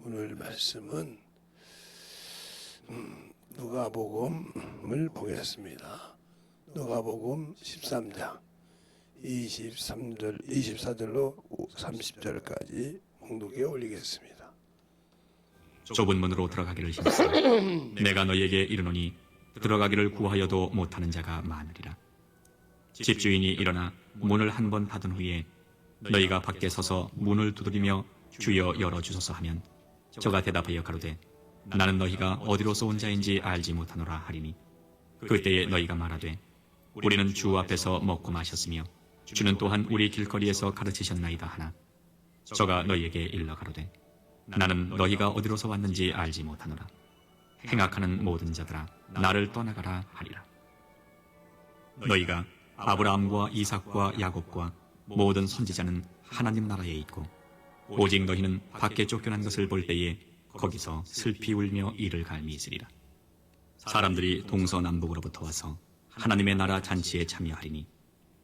오늘 말씀은 누가복음을 보겠습니다. 누가복음 13장 24절로 30절까지 봉독에 올리겠습니다. 좁은 문으로 들어가기를 힘써 내가 너희에게 이르노니 들어가기를 구하여도 못하는 자가 많으리라. 집주인이 일어나 문을 한 번 닫은 후에 너희가 밖에 서서 문을 두드리며 주여 열어주소서 하면 저가 대답하여 가로되 나는 너희가 어디로서 온 자인지 알지 못하노라 하리니 그때에 너희가 말하되 우리는 주 앞에서 먹고 마셨으며 주는 또한 우리 길거리에서 가르치셨나이다 하나 저가 너희에게 일러 가로되 나는 너희가 어디로서 왔는지 알지 못하노라. 행악하는 모든 자들아 나를 떠나가라 하리라. 너희가 아브라함과 이삭과 야곱과 모든 선지자는 하나님 나라에 있고 오직 너희는 밖에 쫓겨난 것을 볼 때에 거기서 슬피 울며 이를 갈미 있으리라. 사람들이 동서남북으로부터 와서 하나님의 나라 잔치에 참여하리니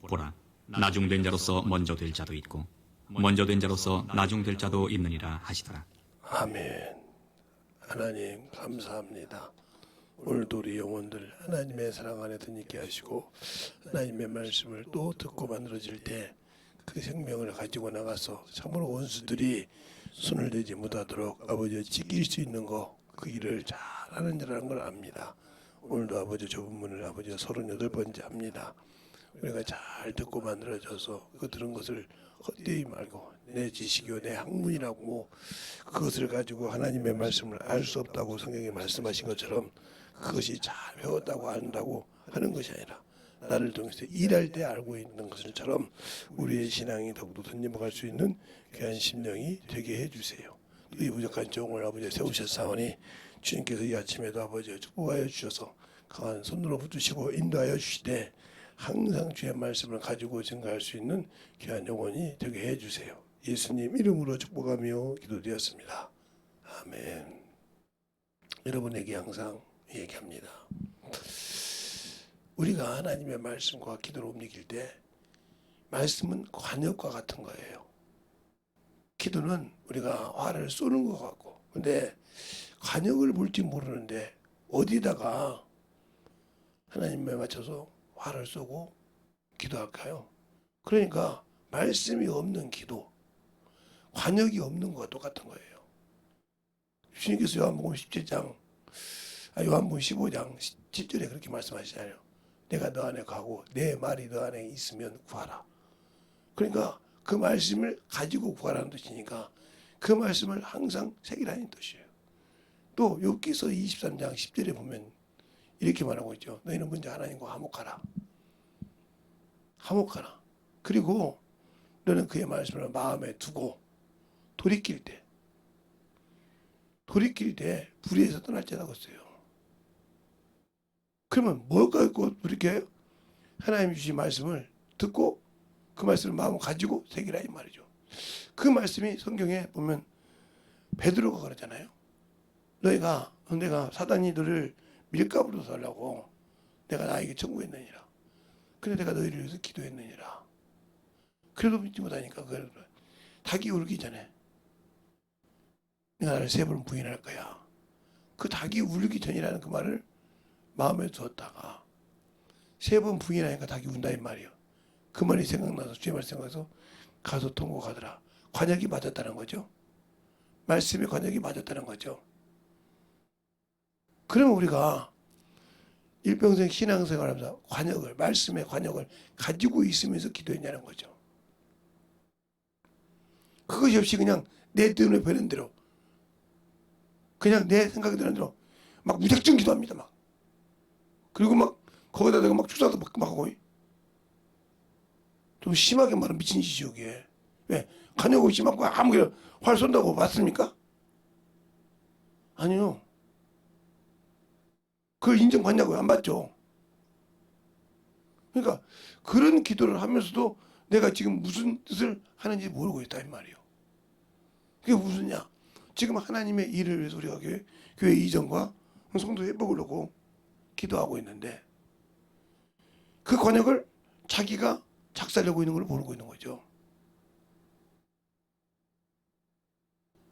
보라 나중된 자로서 먼저 될 자도 있고 먼저 된 자로서 나중될 자도 있느니라 하시더라. 아멘. 하나님 감사합니다. 오늘도 우리 영혼들 하나님의 사랑 안에 드니게 하시고 하나님의 말씀을 또 듣고 만들어질 때 그 생명을 가지고 나가서 참으로 원수들이 손을 대지 못하도록 아버지가 지킬 수 있는 그 일을 잘하는 자라는 걸 압니다. 오늘도 아버지 좁은 문을 아버지가 38번째 합니다. 우리가 잘 듣고 만들어져서 그 들은 것을 헛되이 말고 내 지식이요 내 학문이라고 그것을 가지고 하나님의 말씀을 알 수 없다고 성경에 말씀하신 것처럼 그것이 잘 배웠다고 안다고 하는 것이 아니라 나를 통해서 일할 때 알고 있는 것처럼 우리의 신앙이 더욱더 던져갈 수 있는 귀한 심령이 되게 해주세요. 이 부족한 종을 아버지 세우셨사오니 주님께서 이 아침에도 아버지 축복하여 주셔서 강한 손으로 붙드시고 인도하여 주시되 항상 주의 말씀을 가지고 증가할 수 있는 귀한 영혼이 되게 해주세요. 예수님 이름으로 축복하며 기도드렸습니다. 아멘. 여러분에게 항상 얘기합니다. 우리가 하나님의 말씀과 기도를 움직일 때 말씀은 관역과 같은 거예요. 기도는 우리가 화를 쏘는 것 같고 근데 관역을 볼지 모르는데 어디다가 하나님에 맞춰서 화를 쏘고 기도할까요? 그러니까 말씀이 없는 기도, 관역이 없는 것과 똑같은 거예요. 주님께서 요한복음 17장, 요한복음 15장 10절에 그렇게 말씀하시잖아요. 내가 너 안에 가고 내 말이 너 안에 있으면 구하라. 그러니까 그 말씀을 가지고 구하라는 뜻이니까 그 말씀을 항상 새기라는 뜻이에요. 또 욥기서 23장 10절에 보면 이렇게 말하고 있죠. 너희는 먼저 하나님과 화목하라. 화목하라. 그리고 너는 그의 말씀을 마음에 두고 돌이킬 때 불의에서 떠날 자라고 했어요. 그러면 뭘까 있고 이렇게 하나님 주신 말씀을 듣고 그 말씀을 마음을 가지고 새기라 이 말이죠. 그 말씀이 성경에 보면 베드로가 그러잖아요. 내가 사단이 너를 밀가부로 살라고 내가 나에게 청구했느니라. 근데 내가 너희를 위해서 기도했느니라. 그래도 믿지 못하니까 닭이 울기 전에 내가 나를 3번 부인할 거야. 그 닭이 울기 전이라는 그 말을 마음에 두었다가 3번 부인하니까 닭이 운다 이 말이에요. 그 말이 생각나서 주의 말씀 생각해서 가서 통곡하더라. 관역이 맞았다는 거죠. 말씀의 관역이 맞았다는 거죠. 그러면 우리가 일평생 신앙생활하면서 말씀의 관역을 가지고 있으면서 기도했냐는 거죠. 그것이 없이 그냥 내 눈에 뵈는 대로 그냥 내 생각이 드는 대로 막 무작정 기도합니다. 막. 그리고 막 거기다 내가 막 축사도 막 하고 좀 심하게 말하면 미친 짓이죠 그게. 왜? 관역 없이 막 아무게 활 쏜다고 맞습니까? 아니요. 그걸 인정받냐고요? 안 받죠. 그러니까 그런 기도를 하면서도 내가 지금 무슨 뜻을 하는지 모르고 있다 이 말이에요. 그게 무슨냐? 지금 하나님의 일을 위해서 우리가 교회 이전과 성도 회복을 놓고 기도하고 있는데 그 관역을 자기가 작살내고 있는 걸 모르고 있는 거죠.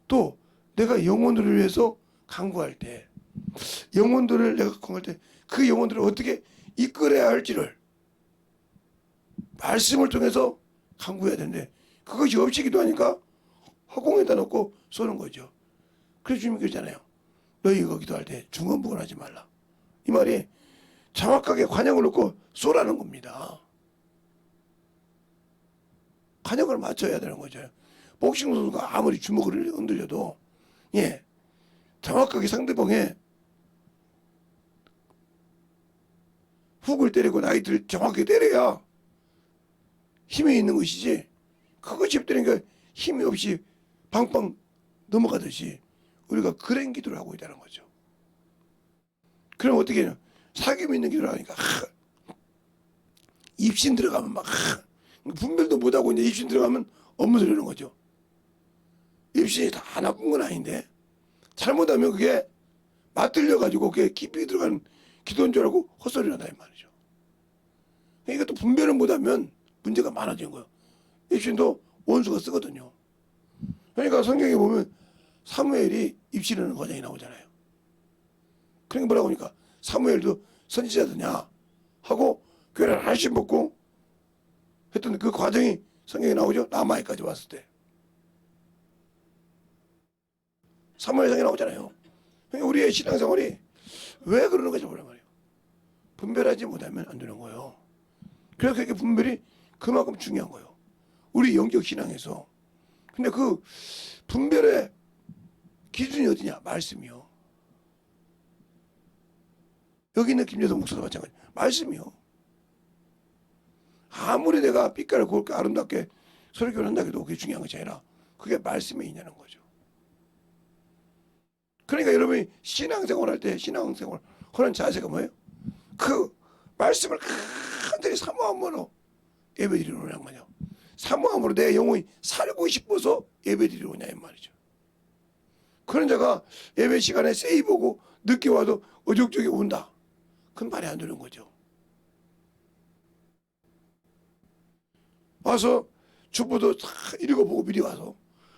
또 내가 내가 영혼들을 위해서 간구할 때, 영혼들을 내가 간구할 때 그 영혼들을 어떻게 이끌어야 할지를 말씀을 통해서 간구해야 되는데 그것이 없이 기도하니까 허공에다 놓고 쏘는 거죠. 그래서 주님이 그러잖아요. 너희 이거 기도할 때 중언부언하지 말라. 이 말이 정확하게 관역을 놓고 쏘라는 겁니다. 관역을 맞춰야 되는 거죠. 복싱 선수가 아무리 주먹을 흔들려도 예 정확하게 상대방의 훅을 때리고 나이트를 정확하게 때려야 힘이 있는 것이지 그것이 때리니까 힘이 없이 방방 넘어가듯이 우리가 그런 기도를 하고 있다는 거죠. 그럼 어떻게 해요? 사귐 있는 기도를 하니까 입신 들어가면 막 분별도 못하고 이제 입신 들어가면 업무 소리는 거죠. 입신이 다 나쁜 건 아닌데 잘못하면 그게 맞들려가지고 그게 깊이 들어가는 기도인 줄 알고 헛소리 난다 이 말이죠. 이것도 분별을 못하면 문제가 많아지는 거예요. 입신도 원수가 쓰거든요. 그러니까 성경에 보면 사무엘이 입신하는 과정이 나오잖아요. 그러니까 뭐라고 하니까 사무엘도 선지자더냐 하고 교회를 하나씩 먹고 했던 그 과정이 성경에 나오죠. 라마에까지 왔을 때 사무엘상에 나오잖아요. 그러니까 우리의 신앙생활이 왜 그러는 거지 모르는 말이에요. 분별하지 못하면 안 되는 거예요. 그래서 그렇게 분별이 그만큼 중요한 거예요. 우리 영적 신앙에서. 근데 그 분별의 기준이 어디냐? 말씀이요. 여기 있는 김여동 목사도 마찬가지. 말씀이요. 아무리 내가 빛깔을 곱게 아름답게 설교를 한다 해도 그게 중요한 것이 아니라 그게 말씀에 있냐는 거죠. 그러니까 여러분이 신앙생활 할 때 신앙생활 하는 자세가 뭐예요? 그 말씀을 간절히 사모함으로 예배드리러 오냐는 거냐. 사모함으로 내 영혼이 살고 싶어서 예배드리러 오냐 이 말이죠. 그런 자가 예배 시간에 세이보고 늦게 와도 어적적이 온다. 그건 말이 안 되는 거죠. 와서 주보도 다 읽어보고 미리 와서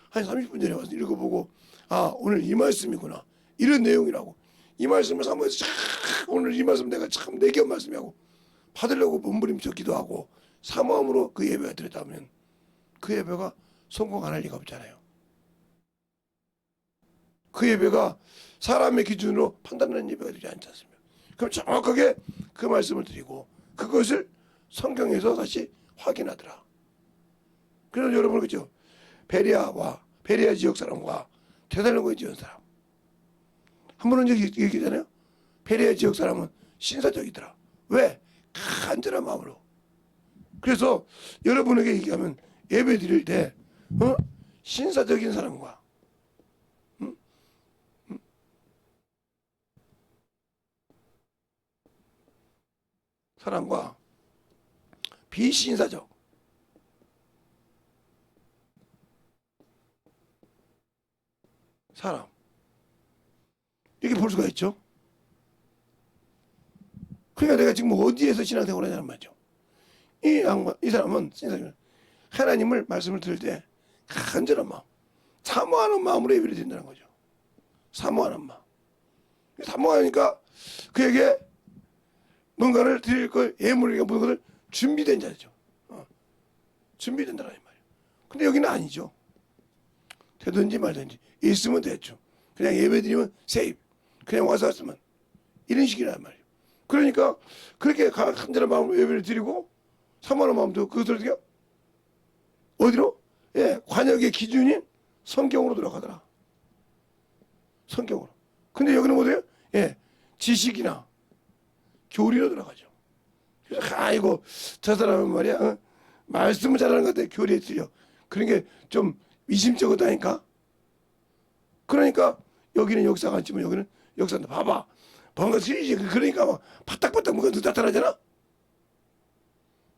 한 30분 전에 와서 읽어보고 아 오늘 이 말씀이구나 이런 내용이라고 이 말씀을 사모해서 오늘 이 말씀 내가 참 내게 말씀이라고 받으려고 몸부림쳐 기도하고 사모함으로 그 예배가 드렸다면 그 예배가 성공 안 할 리가 없잖아요. 그 예배가 사람의 기준으로 판단하는 예배가 되지 않지 않습니까? 그럼 정확하게 그 말씀을 드리고 그것을 성경에서 다시 확인하더라. 그래서 여러분 그죠? 베레아 지역 사람과 데살로니가 지역 사람 한 번은 얘기했잖아요. 베레아 지역 사람은 신사적이더라. 왜? 간절한 마음으로. 그래서 여러분에게 얘기하면 예배 드릴 때 신사적인 사람과 사람과 비신사적 사람 이렇게 볼 수가 있죠. 그러니까 내가 지금 어디에서 신앙생활을 하냐는 말이죠. 이 사람은 신사적인 하나님을 말씀을 들을 때 간절한 마음 사모하는 마음으로 예배를 드린다는 거죠. 사모하는 마음 사모하니까 그에게 뭔가를 드릴 걸 예물이가 모든 것을 준비된 자죠. 준비된다는 말이에요. 근데 여기는 아니죠. 되든지 말든지 있으면 됐죠. 그냥 예배 드리면 세입 그냥 와서 왔으면 이런 식이란 말이에요. 그러니까 그렇게 간절한 마음으로 예배를 드리고 사모하는 마음도 그것을 어떻게 어디로? 예, 관역의 기준인 성경으로 들어가더라. 성경으로. 근데 여기는 뭐예요? 예, 지식이나 교리로 들어가죠. 그래서 아이고 저 사람은 말이야 말씀을 잘하는 것 같아 교리에 틀려. 그런 게 좀 미심쩍었다니까. 그러니까 여기는 역사가 안 치면 여기는 역사인데 봐봐. 뭔가 틀리지. 그러니까 막 바닥바닥 뭔가 나타나잖아.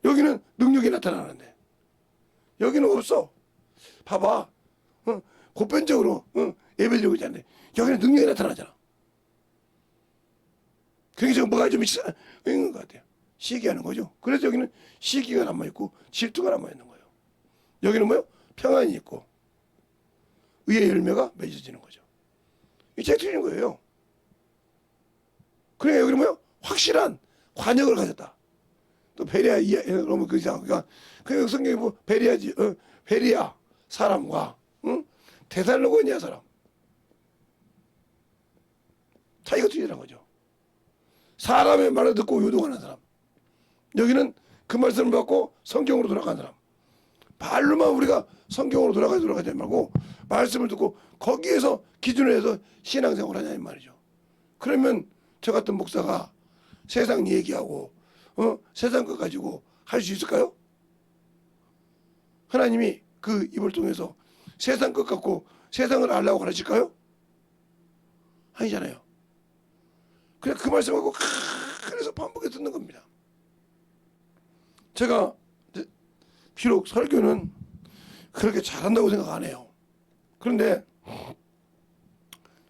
여기는 능력이 나타나는데 여기는 없어. 봐봐. 보편적으로 예배드리고 있잖아요. 여기는 능력이 나타나잖아. 그게 지금 뭐가 좀 있는 것 같아요. 시기하는 거죠. 그래서 여기는 시기가 남아있고 질투가 남아있는 거예요. 여기는 뭐요? 평안이 있고 의의 열매가 맺어지는 거죠. 이 책 틀린 거예요. 그러니까 여기 뭐요? 확실한 관역을 가졌다. 또 베리아 너무 그 이상 그러니까 그 성경에 뭐 베리아지 베리아 사람과 응? 데살로니가 사람 차이가 틀리다는 거죠. 사람의 말을 듣고 요동하는 사람. 여기는 그 말씀을 받고 성경으로 돌아간 사람. 말로만 우리가 성경으로 돌아가지 말고 말씀을 듣고 거기에서 기준을 해서 신앙생활을 하냐 이 말이죠. 그러면 저 같은 목사가 세상 얘기하고 세상 것 가지고 할 수 있을까요? 하나님이 그 입을 통해서 세상 것 갖고 세상을 알라고 가르칠까요? 아니잖아요. 그냥 그 말씀하고 그래서 반복해 듣는 겁니다. 제가 비록 설교는 그렇게 잘한다고 생각 안 해요. 그런데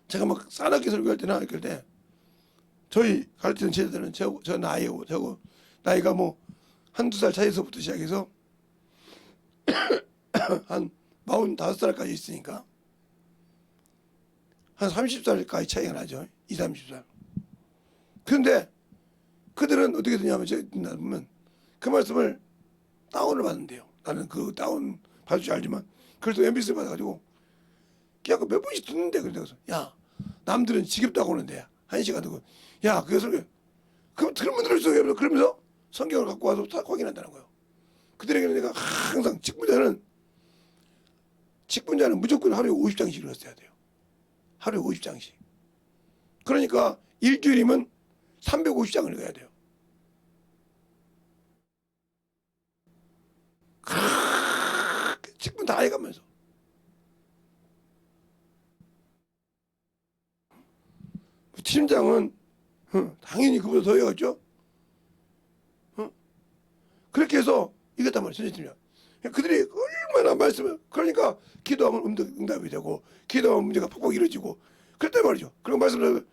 제가 막 싸납게 설교할 때나 그럴 때 저희 가르치는 제자들은 저 나이고 저거 나이가 뭐 한두 살 차이서부터 시작해서 한 45살까지 있으니까 한 30살까지 차이가 나죠. 20, 30살. 그런데 그들은 어떻게 되냐면 제가 보면 그 말씀을 다운을 받는데요. 나는 그 다운 받을 줄 알지만 그래서 MBC 받아가지고 그냥 몇 번씩 듣는데 그래서 야 남들은 지겹다고 하는데 1시간 듣고 야 그게 설교 그럼 들으면 들을수록 그러면서 성경을 갖고 와서 다 확인한다는 거예요. 그들에게는 내가 항상 직분자는 무조건 하루에 50장씩 읽었어야 돼요. 하루에 50장씩. 그러니까 일주일이면 350장을 읽어야 돼요. 직분 다 해가면서. 팀장은 당연히 그보다 더 해야겠죠. 그렇게 해서 이겼단 말이에요. 선생님이요. 그들이 얼마나 말씀을 그러니까 기도하면 응답이 되고 기도하면 문제가 팍팍 이루어지고 그랬단 말이죠. 그리고 말씀을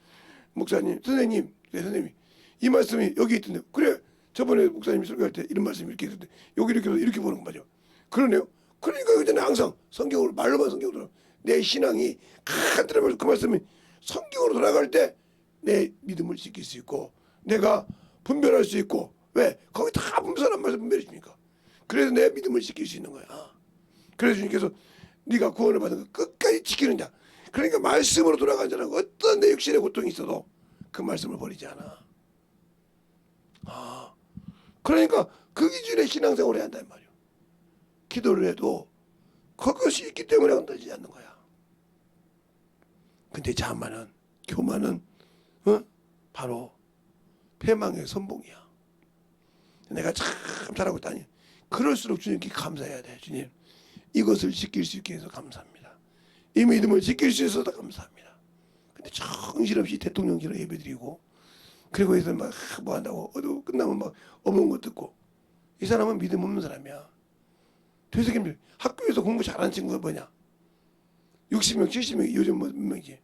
목사님, 선생님, 선생님이 이 말씀이 여기 있던데 그래 저번에 목사님이 설교할 때 이런 말씀이 이렇게 있던데 여기 이렇게 보는 거 맞죠. 그러네요. 그러니까 그전에 항상 성경으로 말로만 성경으로 내 신앙이 간단히 그 말씀이 성경으로 돌아갈 때 내 믿음을 지킬 수 있고 내가 분별할 수 있고 왜 거기 다 분별한 말씀 분별해 줍니까? 그래서 내 믿음을 지킬 수 있는 거야. 그래서 주님께서 네가 구원을 받은 거 끝까지 지키는 자. 그러니까 말씀으로 돌아간 자는 어떤 내 육신의 고통이 있어도 그 말씀을 버리지 않아. 그러니까 그 기준의 신앙생활을 해야 한단 말이에요. 기도를 해도 그것이 있기 때문에 흔들리지 않는 거야. 근데 자만은 교만은 바로 패망의 선봉이야. 내가 참 잘하고 있다니. 그럴수록 주님께 감사해야 돼. 주님 이것을 지킬 수 있게 해서 감사합니다. 이 믿음을 지킬 수 있어서 감사합니다. 근데 정신없이 대통령실에 예배드리고 그리고 해서 막 뭐 한다고 끝나면 막 어려운 거 듣고 이 사람은 믿음 없는 사람이야. 되새김들 학교에서 공부 잘하는 친구가 뭐냐? 60명, 70명 요즘 몇 명이지.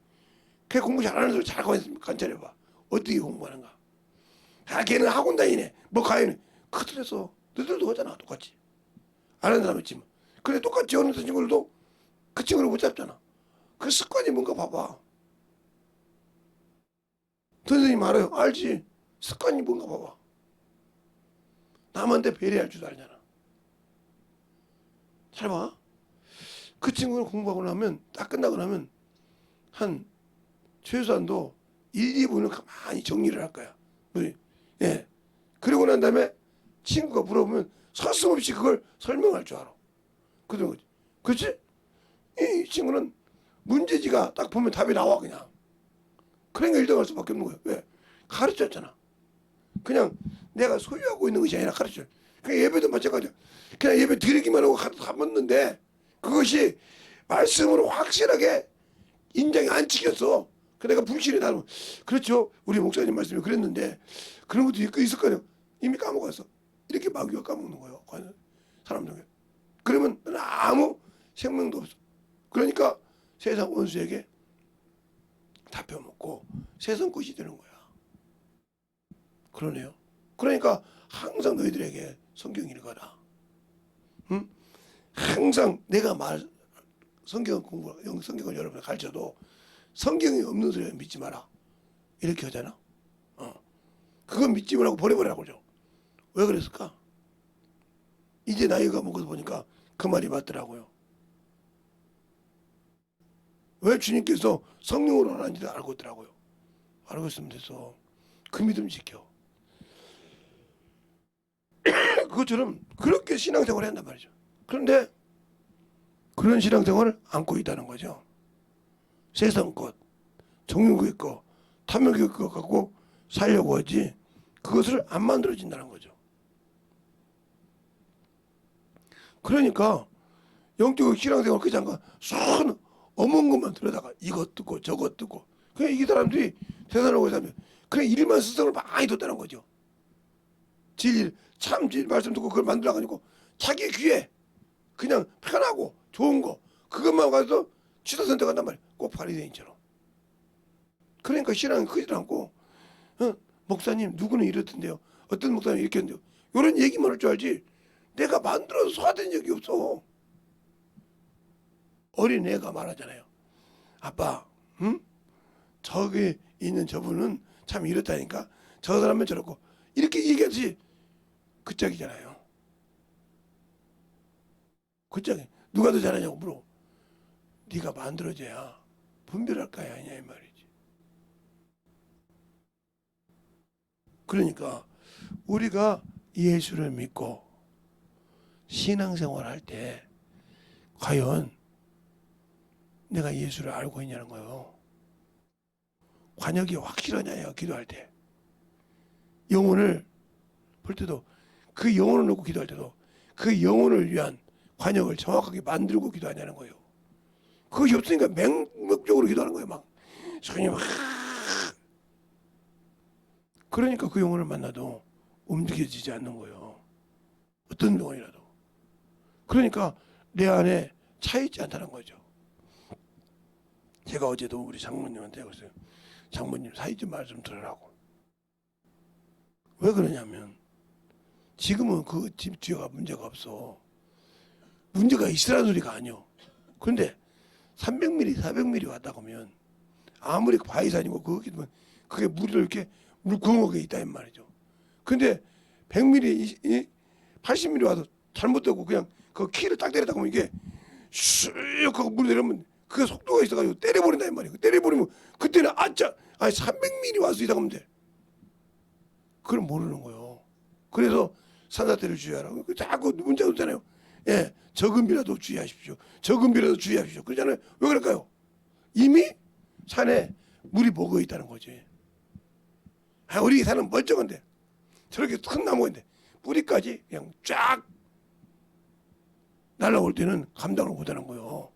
걔 공부 잘하는 사람 잘 관찰해봐. 어떻게 공부하는가? 걔는 학원 다니네. 뭐 가야네. 그들에서 너들도 하잖아. 똑같이. 아는 사람 있지만. 근데 똑같이 어느 친구들도 그 친구를 못 잡잖아. 그 습관이 뭔가 봐봐. 선생님 알아요. 알지. 습관이 뭔가 봐봐. 남한테 배려할 줄 알잖아. 잘 봐. 그 친구는 공부하고 나면 딱 끝나고 나면 한 최소한도 1, 2분은 가만히 정리를 할 거야. 예. 그러고 난 다음에 친구가 물어보면 서슴없이 그걸 설명할 줄 알아. 그런 거지. 그렇지? 이 친구는 문제지가 딱 보면 답이 나와 그냥. 그러니까 1등 할 수밖에 없는 거야. 왜? 가르쳤잖아. 그냥 내가 소유하고 있는 것이 아니라 가르쳐. 그냥 예배도 마찬가지야. 그냥 예배 드리기만 하고 가봤는데 그것이 말씀으로 확실하게 인정이 안 찍혔어. 내가 불신이 나면 그렇죠. 우리 목사님 말씀이 그랬는데 그런 것도 있을 거아니야. 이미 까먹었어. 이렇게 마귀가 까먹는 거예요. 사람 중에. 그러면 아무 생명도 없어. 그러니까 세상 원수에게 잡혀먹고 세상 것이 되는 거야. 그러네요. 그러니까 항상 너희들에게 성경 읽어라. 응? 항상 내가 성경을 여러분을 가르쳐도 성경에 없는 소리 믿지 마라 이렇게 하잖아. 그건 믿지 말라고 버려버리라고 그러죠. 왜 그랬을까? 이제 나이가 먹어서 보니까 그 말이 맞더라고요. 왜 주님께서 성령으로 하는지도 알고 있더라고요. 알고 있으면 됐어. 그 믿음 지켜. 그것처럼 그렇게 신앙생활을 한단 말이죠. 그런데 그런 신앙생활을 안고 있다는 거죠. 세상 것, 정육의 것, 탐욕의 것 갖고 살려고 하지 그것을 안 만들어진다는 거죠. 그러니까 영적 신앙생활 그 잠깐 쏙 어머운 것만 들여다가 이것 듣고 저것 듣고 그냥 이 사람들이 대단하고 하면 그냥 일만 스승을 많이 뒀다는 거죠. 참 말씀 듣고 그걸 만들어가지고 자기 귀에 그냥 편하고 좋은 거 그것만 가서 취사 선택한단 말이에요. 꼭 바리새인처럼. 그러니까 신앙이 크지도 않고 목사님 누구는 이렇던데요. 어떤 목사님 이렇게 했는데요. 이런 얘기만 할 줄 알지 내가 만들어서 소화된 적이 없어. 어린애가 말하잖아요. 아빠 저기 있는 저분은 참 이렇다니까 저 사람은 저렇고 이렇게 얘기하지 그 짝이잖아요. 그 짝이 누가 더 잘하냐고 물어. 네가 만들어줘야 분별할 거야 아니냐 이 말이지. 그러니까 우리가 예수를 믿고 신앙생활 할 때 과연 내가 예수를 알고 있냐는 거예요. 관역이 확실하냐요. 기도할 때 영혼을 볼 때도 그 영혼을 놓고 기도할 때도 그 영혼을 위한 관역을 정확하게 만들고 기도하냐는 거예요. 그것이 없으니까 맹목적으로 기도하는 거예요. 막 손이 막 그러니까 그 영혼을 만나도 움직여지지 않는 거예요. 어떤 영혼이라도. 그러니까 내 안에 차 있지 않다는 거죠. 제가 어제도 우리 장모님한테 그랬어요. 장모님 사이 좀 말 좀 들으라고. 왜 그러냐면 지금은 그 집 주여가 문제가 없어. 문제가 있으라는 소리가 아니오. 그런데 300mm, 400mm 왔다 그러면 아무리 바위산이고 그게 물이 이렇게 물구멍에 있다 이 말이죠. 근데 100mm, 80mm 와서 잘못되고 그냥 그 키를 딱 때리다 보면 이게 슉 하고 물이 내려오면 그 속도가 있어가지고 때려버린다 이 말이에요. 때려버리면 그때는 300mm 와서 이다 가면 돼. 그걸 모르는 거예요. 그래서 산사태를 주의하라고. 자꾸 문제가 없잖아요. 예, 적은 비라도 주의하십시오. 적은 비라도 주의하십시오. 그러잖아요. 왜 그럴까요? 이미 산에 물이 먹어 있다는 거지. 우리 산은 멀쩡한데 저렇게 큰 나무가 있는데 뿌리까지 그냥 쫙 날아올 때는 감당을 못하는 거예요.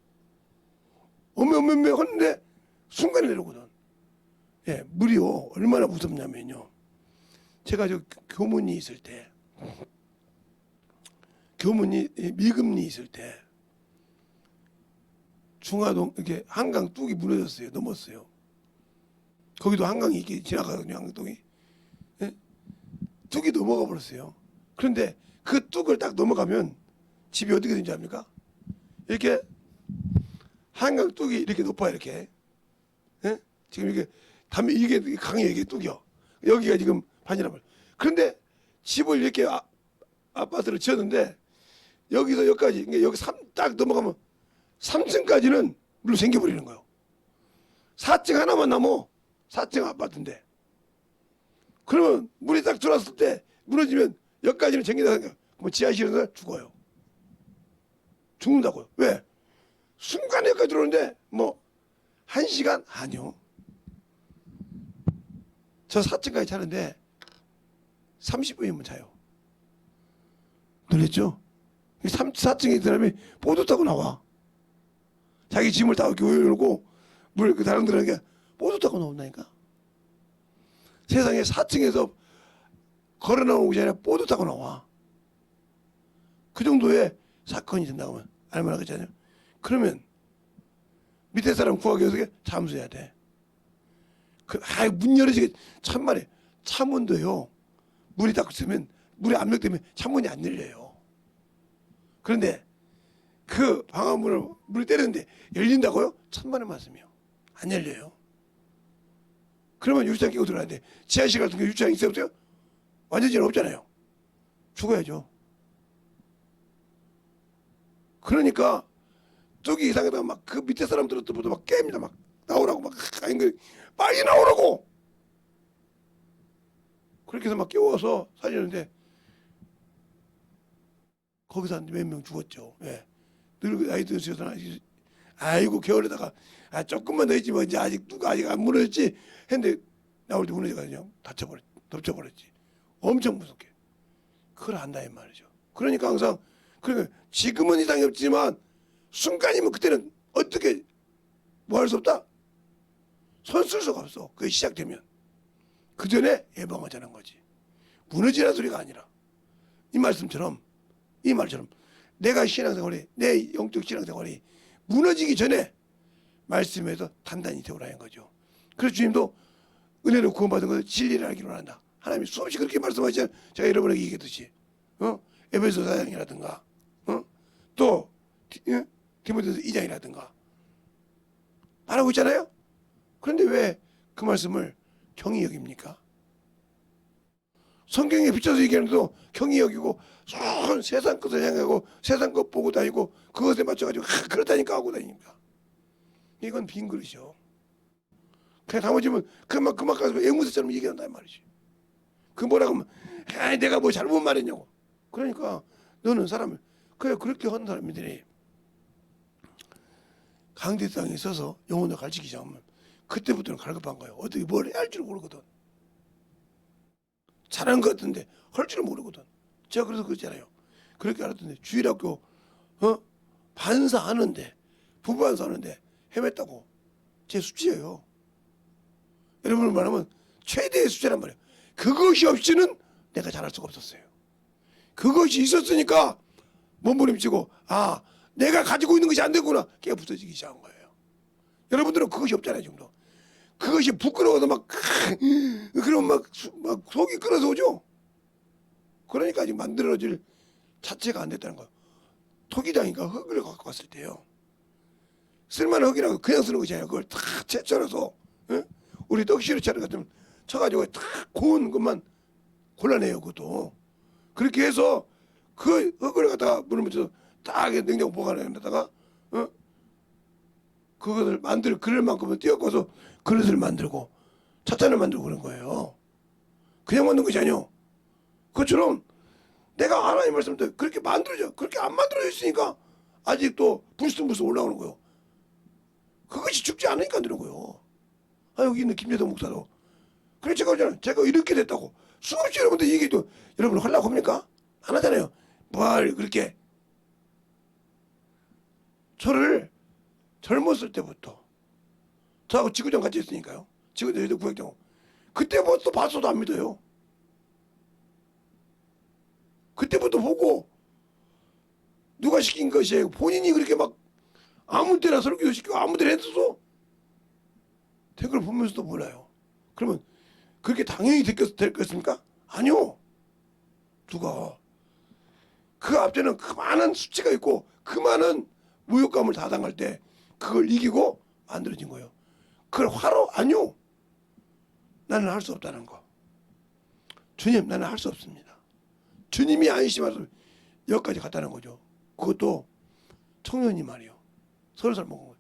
어메 하는데 순간에 내려오거든. 예, 물이요 얼마나 무섭냐면요. 제가 저 교문이 있을 때, 미금리 있을 때 중화동 이렇게 한강 뚝이 무너졌어요. 넘었어요. 거기도 한강이 이렇게 지나가거든요. 한강동이. 예? 뚝이 넘어가 버렸어요. 그런데 그 뚝을 딱 넘어가면 집이 어떻게 되는지 압니까? 이렇게 한강 뚝이 이렇게 높아요. 이렇게. 예? 지금 이게 담배 이게 강이 이게 뚝이요. 여기가 지금 반이란 말이에요. 그런데 집을 이렇게 아파트를 지었는데 여기서 여기까지 그러니까 여기 딱 넘어가면 3층까지는 물로 잠겨버리는 거예요. 4층 하나만 남어. 4층 아파트인데. 그러면 물이 딱 들어왔을 때 무너지면 여기까지는 잠긴다 생각. 그럼 지하실에서 죽어요. 죽는다고요. 왜? 순간에 여기까지 들어오는데 뭐 1시간? 아니요. 저 4층까지 자는데 30분이면 자요. 놀랬죠? 4층에 있는 사람이 보드 타고 나와. 자기 짐을 다 이렇게 올려놓고 물 그 다른 들에게 보드 타고 나온다니까. 세상에 4층에서 걸어 나오기 전에 보드 타고 나와. 그 정도의 사건이 된다고 하면 얼마나 그렇잖아요. 그러면 밑에 사람 구하기 위해서 잠수해야 돼. 문 열어지게 참말이에요. 창문도요. 물이 딱 쓰면 물이 압력 때문에 창문이 안 열려요. 그런데 그 방화문을 물이 때리는데 열린다고요? 천만의 말씀이요. 안 열려요. 그러면 유리창 끼고 들어가야 돼. 지하실 같은 게 유리창 있어요 없어요? 완전히 없잖아요. 죽어야죠. 그러니까 저기 이상하다 막 그 밑에 사람들부터 막 깹니다. 막 나오라고 막 아닌 거 빨리 나오라고. 그렇게 해서 막 깨워서 살리는데 거기서 한 몇 명 죽었죠. 예. 늙은 나이 드셔서 아이고 겨울에다가 조금만 더 있지 뭐 이제 아직 누가 아직 안 무너졌지 했는데 나올 때 무너져가지고 덮쳐버렸지. 엄청 무섭게. 그걸 한다 이 말이죠. 그러니까 항상 그러니까 지금은 이상이 없지만 순간이면 그때는 어떻게 뭐 할 수 없다. 손 쓸 수가 없어. 그게 시작되면 그 전에 예방하자는 거지. 무너지라는 소리가 아니라 이 말씀처럼 이 말처럼 내가 신앙생활이 내 영적 신앙생활이 무너지기 전에 말씀에서 단단히 세우라는 거죠. 그래서 주님도 은혜로 구원받은 것을 진리를 알기로 한다. 하나님이 수없이 그렇게 말씀하시잖아요. 제가 여러분에게 얘기했듯이 에베소 4장이라든가 또 디모데서 2장이라든가 말하고 있잖아요. 그런데 왜 그 말씀을 경히 여깁니까? 성경에 비춰서 얘기하는데도 경히 여기고 세상 것을 향하고 세상 것 보고 다니고 그것에 맞춰가지고 그렇다니까 하고 다니니까 이건 빈 그릇이죠. 그냥 나머지면 그만 가지고 앵무새처럼 얘기한단 말이지. 그 뭐라고 하면 내가 뭐 잘못 말했냐고. 그러니까 너는 사람을 그렇게 하는 사람들이 강대 땅에 서서 영혼을 가르치기 시작하면 그때부터는 갈급한 거예요. 어떻게 뭘 해야 할 줄 모르거든. 잘한 것 같은데 할 줄은 모르거든. 제가 그래서 그랬잖아요. 그렇게 알았던데 주일학교 반사하는데 부반사하는데 헤맸다고. 제 수치예요. 여러분을 말하면 최대의 수치란 말이에요. 그것이 없이는 내가 잘할 수가 없었어요. 그것이 있었으니까 몸부림치고 내가 가지고 있는 것이 안 되구나 깨 부서지기 시작한 거예요. 여러분들은 그것이 없잖아요. 지금도. 그것이 부끄러워서 그러면 막 속이 끓어서 오죠. 그러니까 지금 만들어질 자체가 안 됐다는 거예요. 토기장이가 흙을 갖고 왔을 때요. 쓸만한 흙이라고 그냥 쓰는 것이 아니라 그걸 다 채쳐서 우리 떡시루 차를 같은 쳐가지고 다 고운 것만 골라내요. 그것도 그렇게 해서 그 흙을 갖다가 물을 묻혀서 딱 냉장 보관해놨다가 그것을 그럴 만큼은 띄어꺼서 그릇을 만들고 찻잔을 만들고 그런 거예요. 그냥 만든 것이 아니요. 그것처럼 내가 하나님 말씀대로 그렇게 만들어져. 그렇게 안 만들어져 있으니까 아직도 불쑥불쑥 올라오는 거예요. 그것이 죽지 않으니까 되는 거예요. 여기 있는 김재동 목사도 그래 제가 이렇게 됐다고 수없이 여러분들 얘기해도 여러분 하려고 합니까? 안 하잖아요. 뭘 그렇게 저를 젊었을 때부터 저하고 지구장 같이 있으니까요. 지구장 여의도 구획장 그때부터 봤어도 안 믿어요. 그때부터 보고 누가 시킨 것이에요. 본인이 그렇게 막 아무 때나 설교도 시키고 아무 데나 했어도 댓글 보면서도 몰라요. 그러면 그렇게 당연히 됐겠습니까? 아니요. 누가 그 앞에는 그 많은 수치가 있고 그 많은 모욕감을 다 당할 때 그걸 이기고 만들어진 거예요. 그걸 화로? 아니요. 나는 할 수 없다는 거. 주님 나는 할 수 없습니다. 주님이 안심하셔서 여기까지 갔다는 거죠. 그것도 청년이 말이요. 30살 먹은 거예요.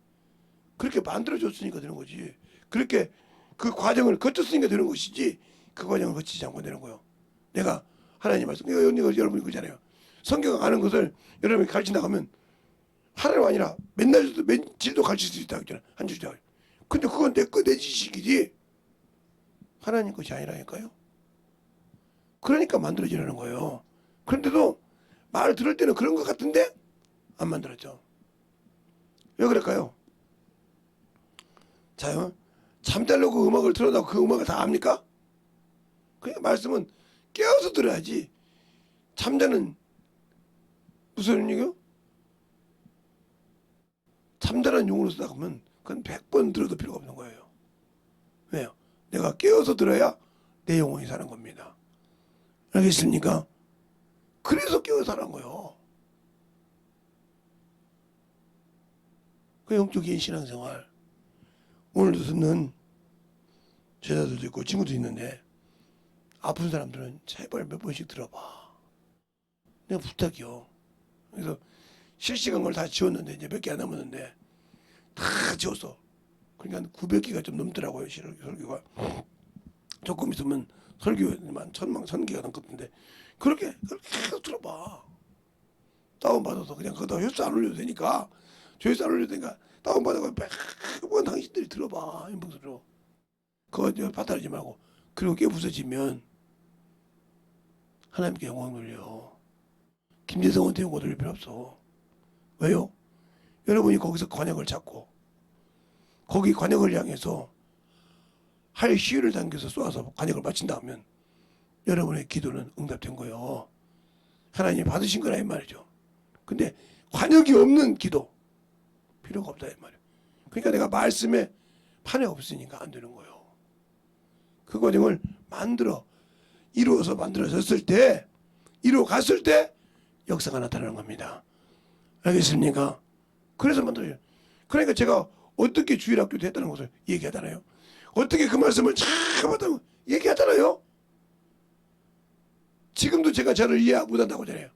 그렇게 만들어줬으니까 되는 거지. 그렇게 그 과정을 거쳤으니까 되는 것이지 그 과정을 거치지 않고 되는 거예요. 내가 하나님 말씀 이거 여러분이 그러잖아요. 성경 아는 것을 여러분이 가르친다 하면 하루가 아니라 며칠도 가르칠 수 있다 했잖아요. 한 주죠. 근데 그건 내 지식이지 하나님 것이 아니라니까요. 그러니까 만들어지라는 거예요. 그런데도 말 들을 때는 그런 것 같은데 안 만들었죠. 왜 그럴까요? 자요. 잠자려고 음악을 틀어놓고 그 음악을 다 압니까? 그러니까 말씀은 깨워서 들어야지. 잠자는 무슨 얘기요? 잠자는 용으로 쓰다 보면 그건 100번 들어도 필요가 없는 거예요. 왜요? 내가 깨워서 들어야 내 영혼이 사는 겁니다. 알겠습니까? 그래서 깨워서 사는 거예요. 그 영적인 신앙생활 오늘도 듣는 제자들도 있고 친구도 있는데 아픈 사람들은 제발 몇 번씩 들어봐. 내가 부탁이요. 그래서 실시간 걸 다 지웠는데 이제 몇 개 안 남았는데 다 지웠어. 그러니까 900개가 좀 넘더라고요. 설교가. 조금 있으면 설교만 1000개가 넘거든데 그렇게 계속 들어봐. 다운받아서 그냥 거기다 효수 안 올려도 되니까 조회수 안 올려도 되니까 다운받아서 매번 당신들이 들어봐. 인복으로 그거 파탈하지 말고. 그리고 그게 부서지면 하나님께 영광 돌려. 김재성한테 영광 돌릴 필요 없어. 왜요? 여러분이 거기서 관역을 잡고 거기 관역을 향해서 할 시위를 당겨서 쏘아서 관역을 마친다 하면 여러분의 기도는 응답된 거예요. 하나님이 받으신 거라 이 말이죠. 근데 관역이 없는 기도 필요가 없다 이 말이에요. 그러니까 내가 말씀에 판에 없으니까 안 되는 거예요. 그 과정을 이루어서 만들어졌을 때, 이루어 갔을 때 역사가 나타나는 겁니다. 알겠습니까? 그래서 만들어요. 그러니까 제가 어떻게 주일학교도 했다는 것을 얘기하잖아요. 어떻게 그 말씀을 잘 받다고 얘기하잖아요. 지금도 제가 저를 이해 못한다고 하잖아요.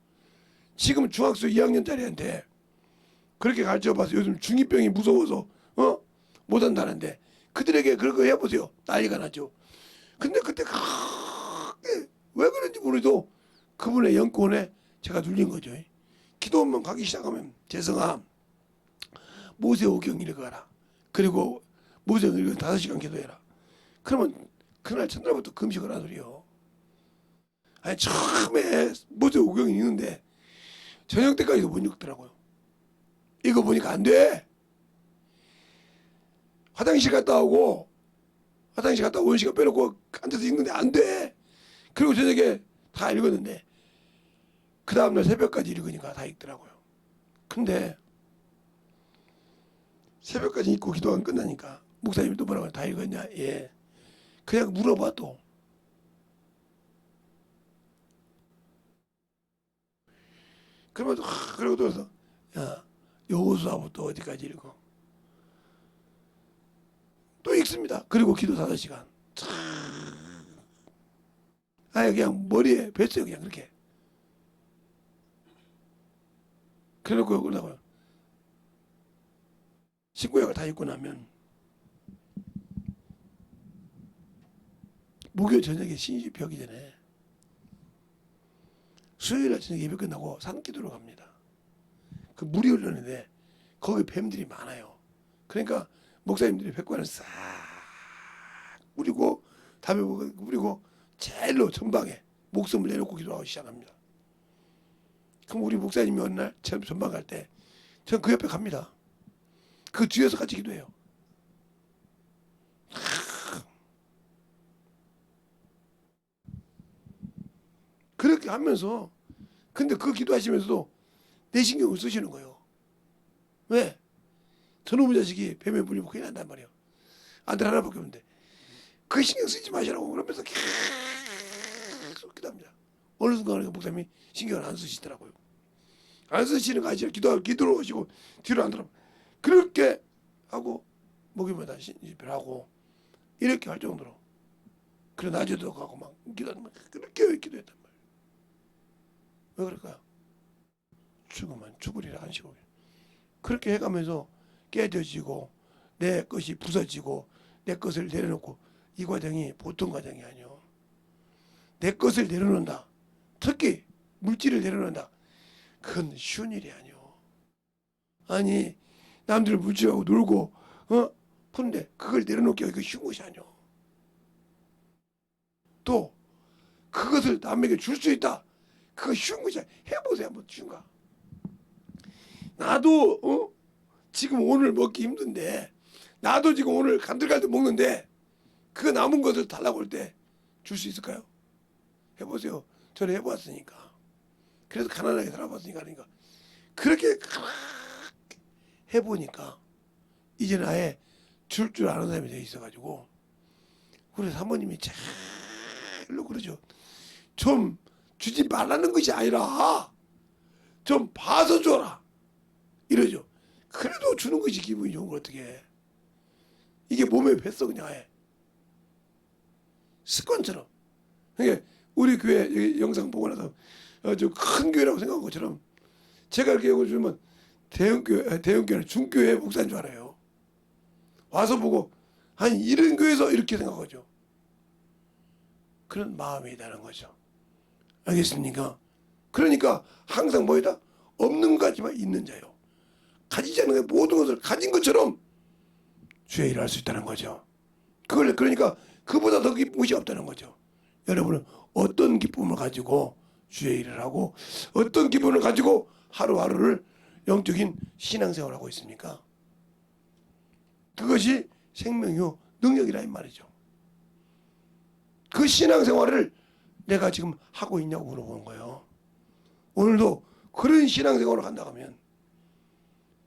지금 중학교 2학년짜리한테 그렇게 가르쳐봐서 요즘 중2병이 무서워서 못한다는데 그들에게 그런 거 해보세요. 난리가 나죠. 근데 그때 왜 그런지 모르도 그분의 영권에 제가 눌린 거죠. 기도만 가기 시작하면 재성아 모세오경 읽어라. 그리고 모세오경 읽어 5시간 기도해라. 그러면 그날 첫날부터 금식을 하는 소리요. 아니 처음에 모세오경이 있는데 저녁 때까지도 못 읽더라고요. 이거 보니까 안 돼. 화장실 갔다 오고 시간 빼놓고 앉아서 읽는데 안 돼. 그리고 저녁에 다 읽었는데 그 다음날 새벽까지 읽으니까 다 읽더라고요. 근데 새벽까지 읽고 기도가 끝나니까 목사님이 또 뭐라고 다 읽었냐? 예. 그냥 물어봐 또. 그러면 그러고 또서 야 여호수아부터 어디까지 읽어? 또 읽습니다. 그리고 기도 5시간. 아예 그냥 머리에 뱉어요. 그냥 그렇게. 그래놓고 그러다가 신구약을 다 읽고 나면 목요 저녁에 신입 펴기 전에 수요일날 저녁에 예배 끝나고 산기도로 갑니다. 그 물이 흐르는데 거기 뱀들이 많아요. 그러니까 목사님들이 백관을 싹 뿌리고 담에 뿌리고 제일로 전방에 목숨을 내놓고 기도하기 시작합니다. 그럼 우리 목사님이 어느 날 전방 갈 때 전 그 옆에 갑니다. 그 뒤에서 같이 기도해요. 그렇게 하면서 근데 그 기도하시면서도 내 신경을 쓰시는 거예요. 왜? 저놈의 자식이 뱀에 물리면 큰일 난단 말이에요. 아들 하나밖에 없는데 그 신경 쓰지 마시라고 그러면서 계속 기도합니다. 어느 순간에 목사님이 신경을 안 쓰시더라고요. 안 쓰시는 거 아니라 기도로 하시고 뒤로 안 돌아. 그렇게 하고 목요일마다 신집회를 하고 이렇게 할 정도로 그래 낮에도 가고 막 기도하는 말 그렇게 기도했단 말이에요. 왜 그럴까요? 죽으면 죽으리라 안식으로 그렇게 해가면서 깨져지고 내 것이 부서지고 내 것을 내려놓고 이 과정이 보통 과정이 아니요. 내 것을 내려놓는다. 특히 물질을 내려놓는다. 그건 쉬운 일이 아니요. 아니 남들 물질하고 놀고 푸는데 그걸 내려놓기가 쉬운 것이 아니요. 또 그것을 남에게 줄 수 있다. 그거 쉬운 것이 아니야. 해보세요 한번 쉬운가. 나도 지금 오늘 먹기 힘든데 나도 지금 오늘 간들간들 먹는데 그 남은 것을 달라고 할 때 줄 수 있을까요? 해보세요. 저는 해보았으니까. 그래서 가난하게 살아봤으니까 하니까 그렇게 해보니까 이제는 아예 줄 아는 사람이 되어 있어가지고 우리 사모님이 제일로 그러죠. 좀 주지 말라는 것이 아니라 좀 봐서 줘라 이러죠. 그래도 주는 것이 기분이 좋은 걸 어떻게 해. 이게 몸에 뱄어 그냥 아예. 습관처럼. 그러니까 우리 교회 여기 영상 보고 나서 아주 큰 교회라고 생각한 것처럼 제가 이렇게 요즘은 대형교회는 중교회 목사인 줄 알아요. 와서 보고 아니 이런 교회에서 이렇게 생각하죠. 그런 마음이 있다는 거죠. 알겠습니까? 그러니까 항상 뭐이다? 없는 것 같지만 있는 자요. 가지지 않은 모든 것을 가진 것처럼 주의 일을 할 수 있다는 거죠. 그러니까 그보다 더 기쁜 것이 없다는 거죠. 여러분은 어떤 기쁨을 가지고 주의 일을 하고 어떤 기쁨을 가지고 하루하루를 영적인 신앙생활을 하고 있습니까? 그것이 생명요 능력이라 이 말이죠. 그 신앙생활을 내가 지금 하고 있냐고 물어보는 거예요. 오늘도 그런 신앙생활을 한다고 하면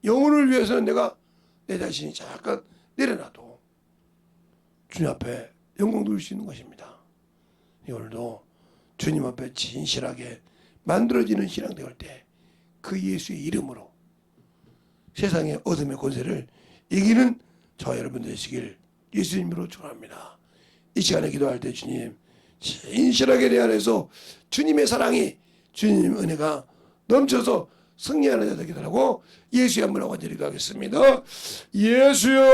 영혼을 위해서는 내가 내 자신이 잠깐 내려놔도 주님 앞에 영광 돌릴 수 있는 것입니다. 오늘도 주님 앞에 진실하게 만들어지는 신앙 될 때 그 예수의 이름으로 세상의 어둠의 권세를 이기는 저와 여러분 되시길 예수님으로 축원합니다. 이 시간에 기도할 때 주님 진실하게 내 안에서 주님의 사랑이 주님 은혜가 넘쳐서 승리하는 자 되게 달라고 예수의 한번 완전히 기도하겠습니다. 예수여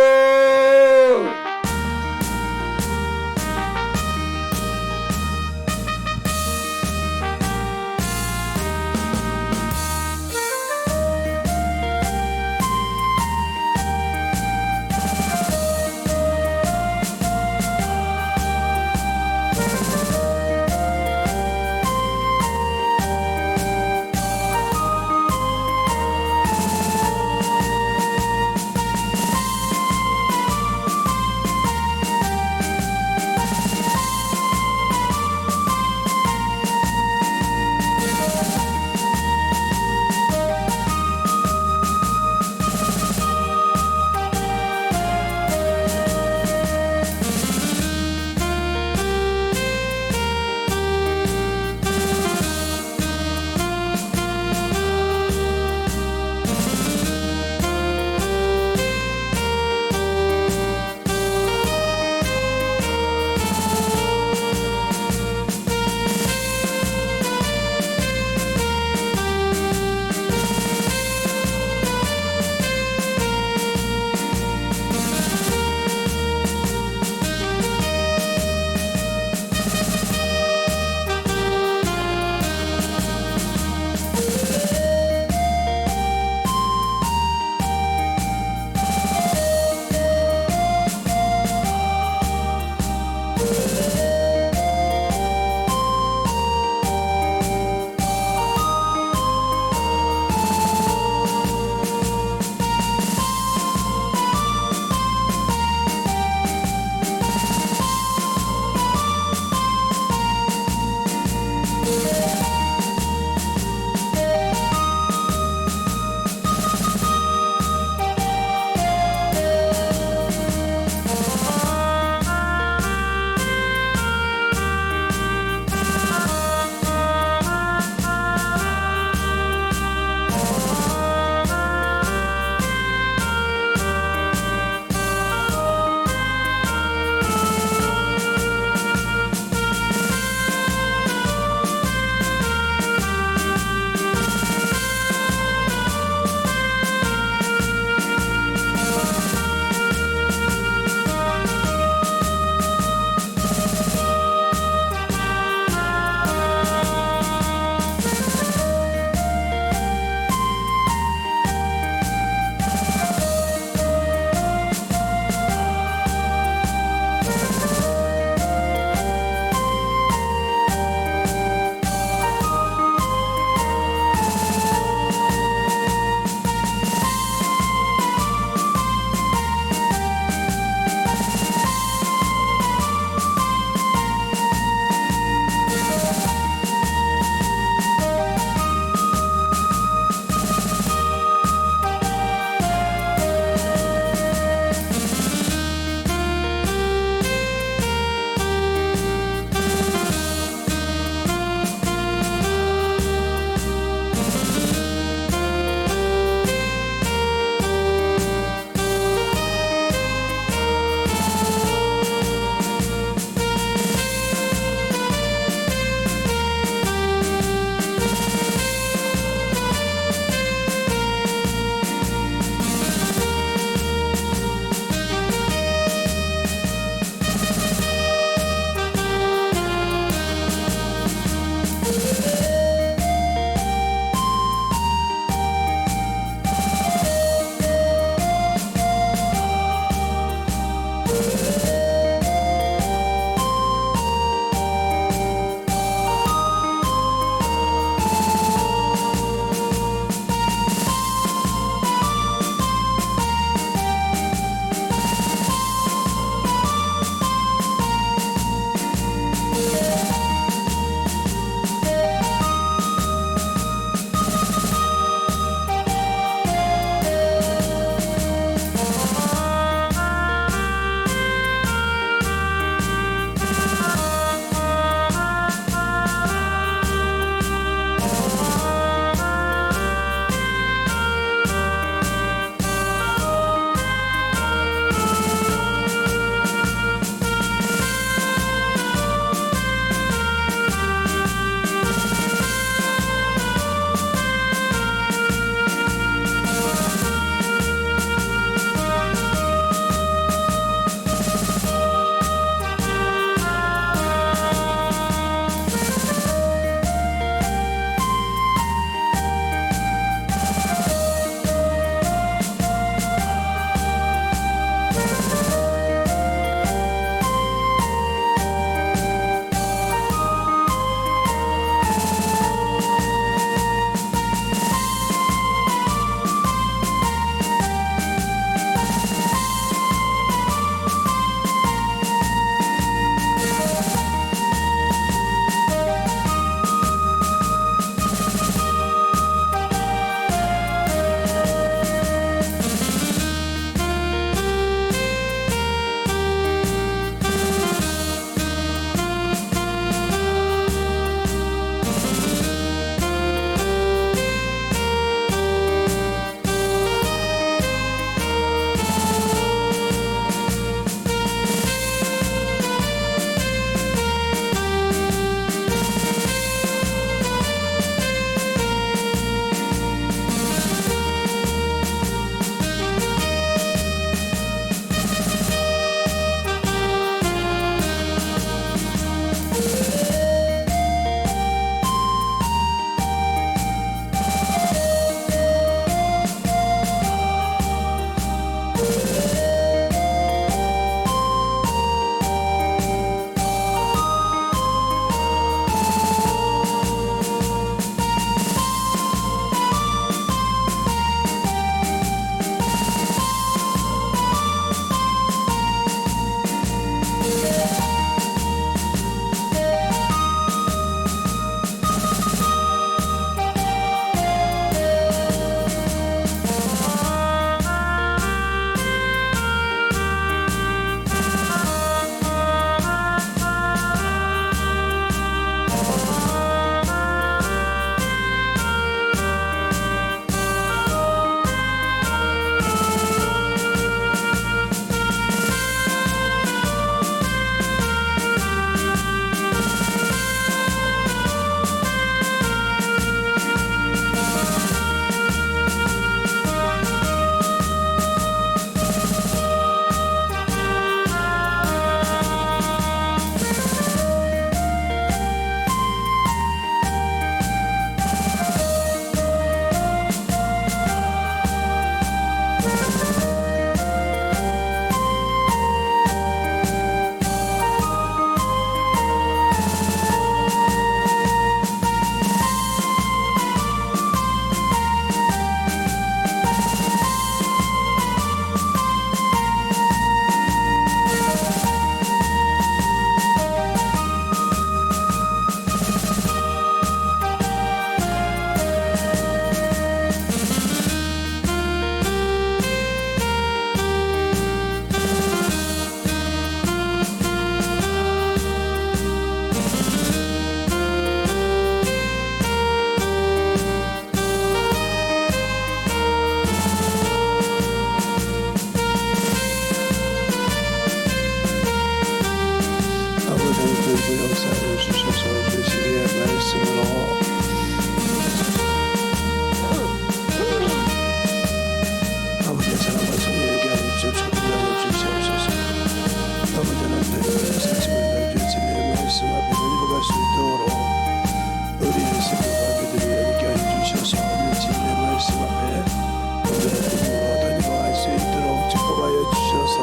아버지는 다니고 갈 수 있도록 축복하여 주셔서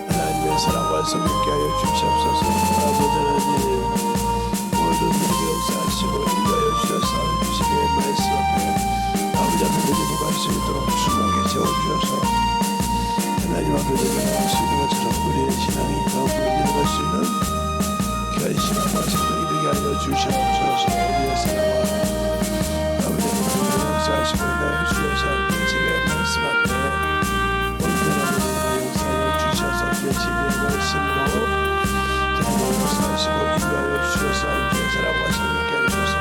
하나님의 사랑과 성령께 하여 주시옵소서. 아버지 하나님 오늘도 우리 역사하시고 인도하여 주셔서 주시기의 말씀 앞에 아버지 앞에 드리고 갈 수 있도록 충만하게 채워주셔서 하나님 앞에 드리고 수 있는 것처럼 우리의 신앙이 더욱더 내려갈 수 있는 귀한 시간과 생명이 되게 하여 주시옵소서. 우리의 사랑과 아버지 하나님 역사하시고 인도하여 주셔서 진리의 말씀 앞에 온전하게 역사하여 주셔서 진리의 말씀으로 역사하시고 인도하여 주셔서 우리의 사랑과 성령께 하셔서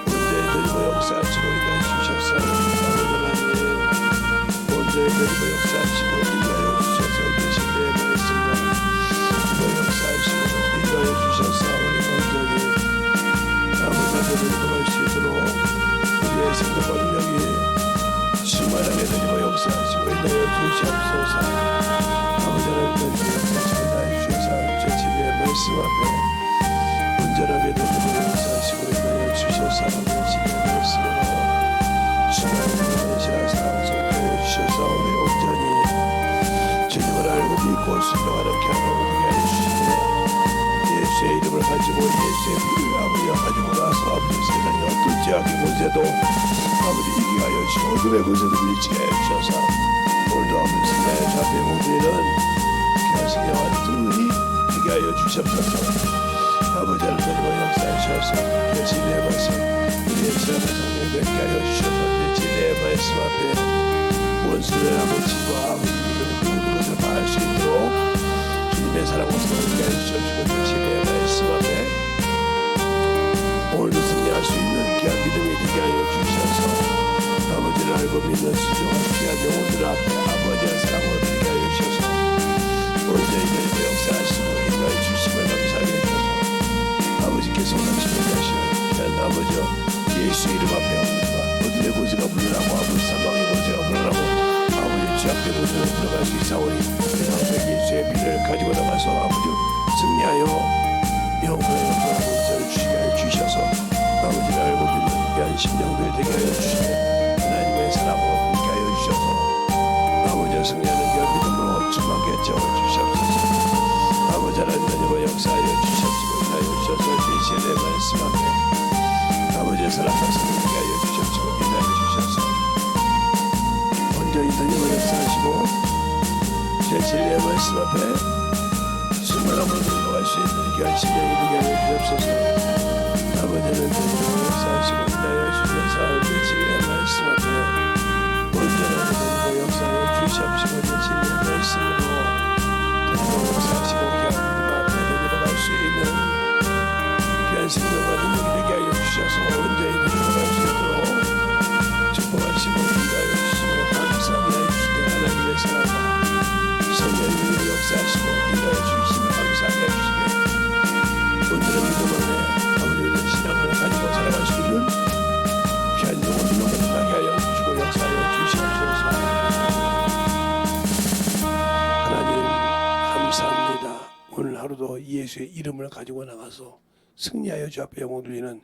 온전히 드리고 역사하시고 인도하여 주셔서 아버지 하나님 온전히 드리고 역사하시고 인도하여 주셔서 진리의 말씀으로 역사하시고 인도하여 주셔서 우리 온전히 아버지 앞에 드리고 갈 수 있도록 우리의 생각과 능력이 충만하게 드리고 역사하시고 인도하여 주시옵소서. 아버지 하나님 역사하시고 인도하여 주셔서 진리의 말씀 앞에 온전하게 드리고 역사하시고 인도하여 주셔서 진리의 말씀으로 충만하게 되시라서 성령하여 주셔서 우리 온전히 주님을 알고 믿고 순종하는 견고하게 하여 주시되 예수의 이름을 가지고 예수의 피를 아버지가 가지고 나서 아버지 세상에 어떤 죄악의 권세도 아버지 이기게 하여 주시고 어둠의 권세도 물리치게 하여 주셔서 오늘도 아버지 승리하여 주 앞에 모두에는 귀한 승리와 등이 되게 하여 주시옵소서. 아버지 하나님과 역사하셔서 진리의 말씀 우리의 삶의 성령을 뵙게 하여 주셔서 진리의 말씀 앞에 원수의 아버지와 아버지 모든 것을 바할 수 있도록 주님의 사랑과 성령을 하여 주시옵시고 진리의 말씀 앞에 오늘도 승리할 수 있는 귀한 믿음이 되게 하여 주셔서 아버지를 알고 믿는 수종한 귀한 영혼들 앞에 아버지의 사랑을 되게 하여 주셔서 온전히 드리고 역사하시고 인도하여 주심을 감사하게 해주셔서 아버지께서 원하시는 하시는 귀한 아버지여 예수 이름 앞에 옵니다. 어둠의 권세가 물러나고 아버지 사망의 권세가 물러나고 아버지 죄악의 권세가 들어갈 수 있사오니 세상에 예수의 피를 가지고 나가서 아버지 승리하여 영광의 권세를 주시게 하여 주셔서 아버지를 알고 믿는 귀한 심령들 되게 하여 주시되 하나님의 사랑과 함께 하여 주셔서 아버지의 승리하는 귀한 믿음으로 충만하게 채워주시옵소서. 아버지 하나님과 역사하여 주시옵시고 인하여 주셔서 주의 진리의 말씀 앞에 아버지의 사랑과 성령께 하여 주시옵시고 인하여 주셔서 온전히 드리고 역사하시고 주의 진리의 말씀 앞에 충만함으로 드리고 갈 수 있는 귀한 심령이 되게 하여 주옵소서. 아버지는 드리고 역사하시고 인하여 주셔서 주의 진리의 말씀 앞에 온전하게 드리고 역사하여 주시옵시고 주의 진리의 말씀으로 드리고 역사하시고 귀한 믿음 앞에 드리고 갈 수 있는 귀한 생명과 능력이 되게 하여 주셔서 온전히 드리고 갈 수 있도록 축복하시고 인도하여 주시고 감사하게 하여 주시되 하나님의 사랑과 성령의 역사하시고 인도하여 주시면 감사하게 하여 주시되 온전한 믿음 안에 아버지의 신앙을 가지고 살아갈 수 있는 귀한 영혼을 나게 하여 주시고 역사하여 주시옵소서. 하나님 감사합니다. 오늘 하루도 예수의 이름을 가지고 나가서 승리하여 주 앞에 영광 돌리는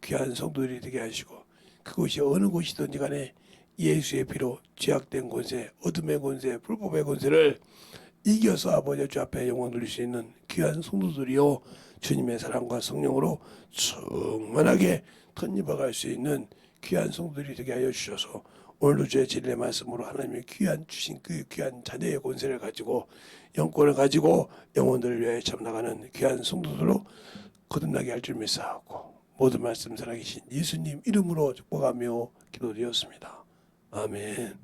귀한 성도들이 되게 하시고 그곳이 어느 곳이든지 간에 예수의 피로 죄악된 권세, 어둠의 권세, 불법의 권세를 이겨서 아버지 주 앞에 영광 돌릴 수 있는 귀한 성도들이요 주님의 사랑과 성령으로 충만하게 덧입어갈 수 있는 귀한 성도들이 되게 하여 주셔서 오늘도 주의 진리의 말씀으로 하나님의 귀한 주신 그 귀한 자녀의 권세를 가지고 영권을 가지고 영혼들을 위하여 참나가는 귀한 성도들로 거듭나게 할 줄 믿사옵고 모든 말씀 살아계신 예수님 이름으로 축복하며 기도드렸습니다. 아멘.